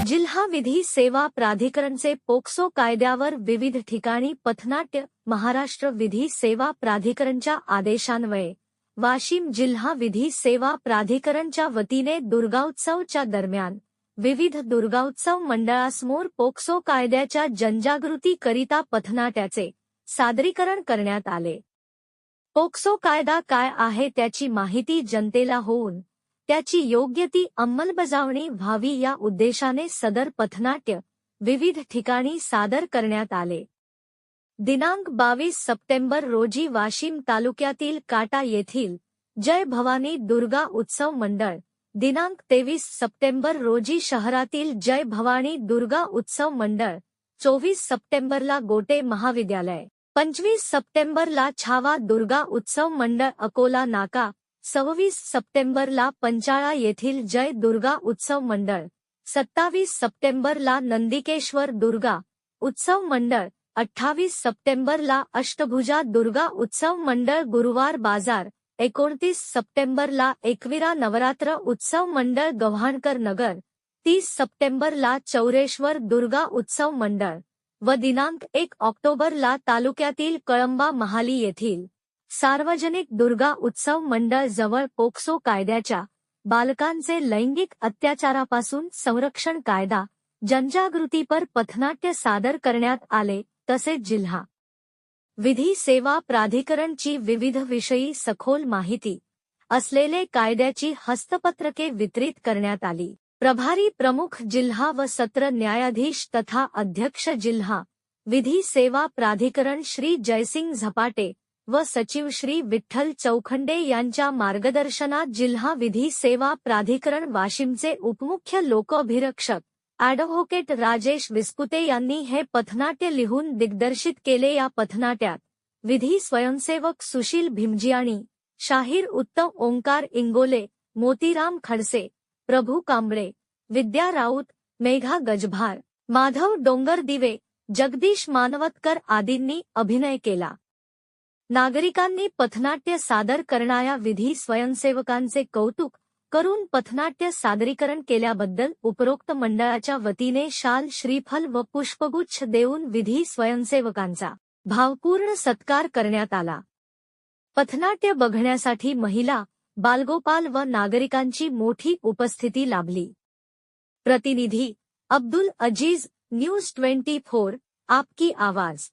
जिल्हा विधी सेवा प्राधिकरणचे पोक्सो कायद्यावर विविध ठिकाणी पथनाट्य. महाराष्ट्र विधी सेवा प्राधिकरणच्या आदेशान्वये वाशिम जिल्हा विधी सेवा प्राधिकरणच्या वतीने दुर्गोत्सवच्या दरम्यान विविध दुर्गोत्सव मंडळासमोर पोक्सो कायद्याच्या जनजागृतीकरिता पथनाट्याचे सादरीकरण करण्यात आले. पोक्सो कायदा काय आहे त्याची माहिती जनतेला होऊन त्याची योग्य ती अंमलबजावणी व्हावी या उद्देशाने सदर पथनाट्य विविध ठिकाणी सादर करण्यात आले. दिनांक 22 सप्टेंबर रोजी वाशिम तालुक्यातील काटा येथील जय भवानी दुर्गा उत्सव मंडळ, दिनांक 23 सप्टेंबर रोजी शहरातील जय भवानी दुर्गा उत्सव मंडळ, 24 सप्टेंबरला गोटे महाविद्यालय, 25 सप्टेंबरला छावा दुर्गा उत्सव मंडळ अकोला नाका, 26 सप्टेंबरला पंचाळा येथील जय दुर्गा उत्सव मंडळ, 27 सप्टेंबरला नंदिकेश्वर दुर्गा उत्सव मंडळ, 28 सप्टेंबरला अष्टभुजा दुर्गा उत्सव मंडळ गुरुवार बाजार, 29 सप्टेंबरला एकविरा नवरात्र उत्सव मंडळ गव्हाणकर नगर, 30 सप्टेंबरला चौरेश्वर दुर्गा उत्सव मंडळ व दिनांक 1 ऑक्टोबरला तालुक्यातील कळंबा महाली येथील सार्वजनिक दुर्गा उत्सव मंडळ जवळ पोक्सो कायद्याच्या बालकांचे लैंगिक अत्याचारापासून संरक्षण कायदा जनजागृतीपर पथनाट्य सादर करण्यात आले. तसेच जिल्हा विधी सेवा प्राधिकरणची विविध विषयी सखोल माहिती असलेले कायद्याची हस्तपत्रके वितरित करण्यात आली. प्रभारी प्रमुख जिल्हा व सत्र न्यायाधीश तथा अध्यक्ष जिल्हा विधी सेवा प्राधिकरण श्री जयसिंग झपाटे व सचिव श्री विठ्ठल चौखंडे यांच्या मार्गदर्शनात जिल्हा विधी सेवा प्राधिकरण वाशिमचे उपमुख्य लोकाभिरक्षक ॲडव्होकेट राजेश विस्पुते यांनी हे पथनाट्य लिहून दिग्दर्शित केले. या पथनाट्यात विधी स्वयंसेवक सुशील भिमजियाणी, शाहीर उत्तम ओंकार इंगोले, मोतीराम खडसे, प्रभू कांबळे, विद्या राऊत, मेघा गजभार, माधव डोंगरदिवे, जगदीश मानवतकर आदींनी अभिनय केला. नागरिकांनी पथनाट्य सादर करणाऱ्या विधी स्वयंसेवकांचे कौतुक करून पथनाट्य सादरीकरण केल्याबद्दल उपरोक्त मंडळाच्या वतीने शाल, श्रीफल व पुष्पगुच्छ देऊन विधी स्वयंसेवकांचा भावपूर्ण सत्कार करण्यात आला. पथनाट्य बघण्यासाठी महिला, बालगोपाल व नागरिकांची मोठी उपस्थिती लाभली. प्रतिनिधी अब्दुल अजीज, न्यूज 24, आपकी आवाज.